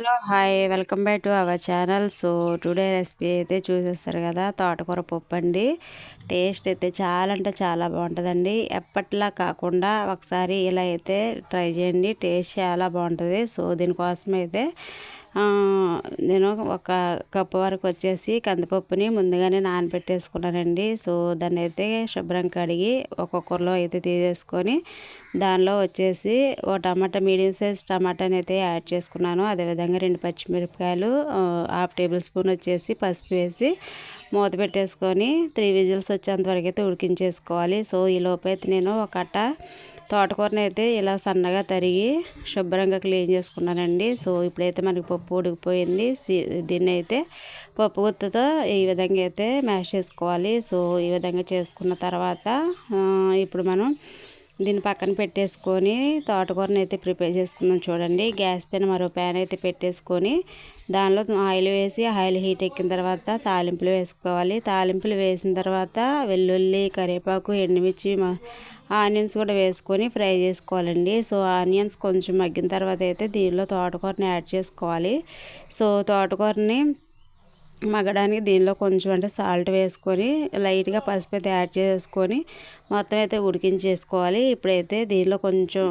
Hello hi welcome back to our channel. So today recipe అయితే చూసేస్తారు కదా, తోటకూర పప్పు అండి. టేస్ట్ అయితే చాలా అంటే చాలా బాగుంటుందండి. ఎప్పట్లా కాకుండా ఒకసారి ఇలా అయితే ట్రై చేయండి, టేస్ట్ చాలా బాగుంటుంది. సో దీనికోసం అయితే నేను ఒక కప్పు వరకు వచ్చేసి కందిపప్పుని ముందుగానే నానబెట్టేసుకున్నానండి. సో దాన్ని అయితే శుభ్రం కడిగి ఒక కుక్కర్లో అయితే తీసేసుకొని దానిలో వచ్చేసి ఒక టమాటా, మీడియం సైజ్ టమాటాని అయితే యాడ్ చేసుకున్నాను. అదేవిధంగా 2 పచ్చిమిరపకాయలు, హాఫ్ టేబుల్ స్పూన్ వచ్చేసి పసుపు వేసి మూత పెట్టేసుకొని 3 విజిల్స్ వచ్చేంత వరకు అయితే ఉడికించేసుకోవాలి. సో ఈ లోపు అయితే నేను ఒక కట్ట తోటకూరని అయితే ఇలా సన్నగా తరిగి శుభ్రంగా క్లీన్ చేసుకున్నానండి. సో ఇప్పుడైతే మనకి పప్పు ఉడికిపోయింది. దీన్ని అయితే పప్పు గుత్తతో ఈ విధంగా అయితే మ్యాష్ చేసుకోవాలి. సో ఈ విధంగా చేసుకున్న తర్వాత ఇప్పుడు మనం దీన్ని పక్కన పెట్టేసుకొని తోటకూరని అయితే ప్రిపేర్ చేసుకుందాం. చూడండి, గ్యాస్ పైన మరో ప్యాన్ అయితే పెట్టేసుకొని దానిలో ఆయిల్ వేసి ఆయిల్ హీట్ ఎక్కిన తర్వాత తాలింపులు వేసుకోవాలి. తాలింపులు వేసిన తర్వాత వెల్లుల్లి, కరివేపాకు, ఎండుమిర్చి, ఆనియన్స్ కూడా వేసుకొని ఫ్రై చేసుకోవాలండి. సో ఆనియన్స్ కొంచెం మగ్గిన తర్వాత అయితే దీనిలో తోటకూరని యాడ్ చేసుకోవాలి. సో తోటకూరని మగ్గడానికి దీనిలో కొంచెం అంటే సాల్ట్ వేసుకొని లైట్గా పసుపు అయితే యాడ్ చేసుకొని మొత్తం అయితే ఉడికించేసుకోవాలి. ఇప్పుడైతే దీనిలో కొంచెం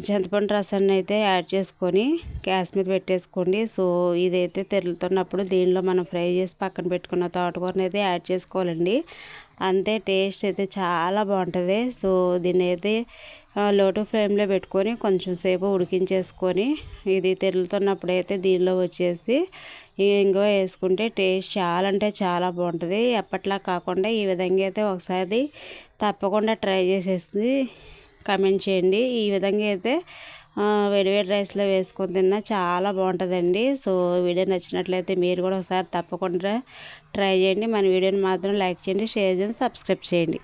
చింతపండు రసాన్ని అయితే యాడ్ చేసుకొని గ్యాస్ మీద పెట్టేసుకోండి. సో ఇదైతే తెరులుతున్నప్పుడు దీనిలో మనం ఫ్రై చేసి పక్కన పెట్టుకున్న తోటకూరని అయితే యాడ్ చేసుకోవాలండి. అంతే, టేస్ట్ అయితే చాలా బాగుంటుంది. సో దీన్ని అయితే లో టు ఫ్లేమ్లో పెట్టుకొని కొంచెం సేపు ఉడికించేసుకొని ఇది తెరులుతున్నప్పుడు అయితే దీనిలో వచ్చేసి ఇంగువ వేసుకుంటే టేస్ట్ చాలా అంటే చాలా బాగుంటుంది. ఎప్పట్లా కాకుండా ఈ విధంగా అయితే ఒకసారి తప్పకుండా ట్రై చేసేసి కామెంట్ చేయండి. ఈ విధంగా అయితే వేడివేడి రైస్లో వేసుకొని తిన్నా చాలా బాగుంటుందండి. సో వీడియో నచ్చినట్లయితే మీరు కూడా ఒకసారి తప్పకుండా ట్రై చేయండి. మన వీడియోని మాత్రం లైక్ చేయండి, షేర్ చేయండి, సబ్స్క్రైబ్ చేయండి.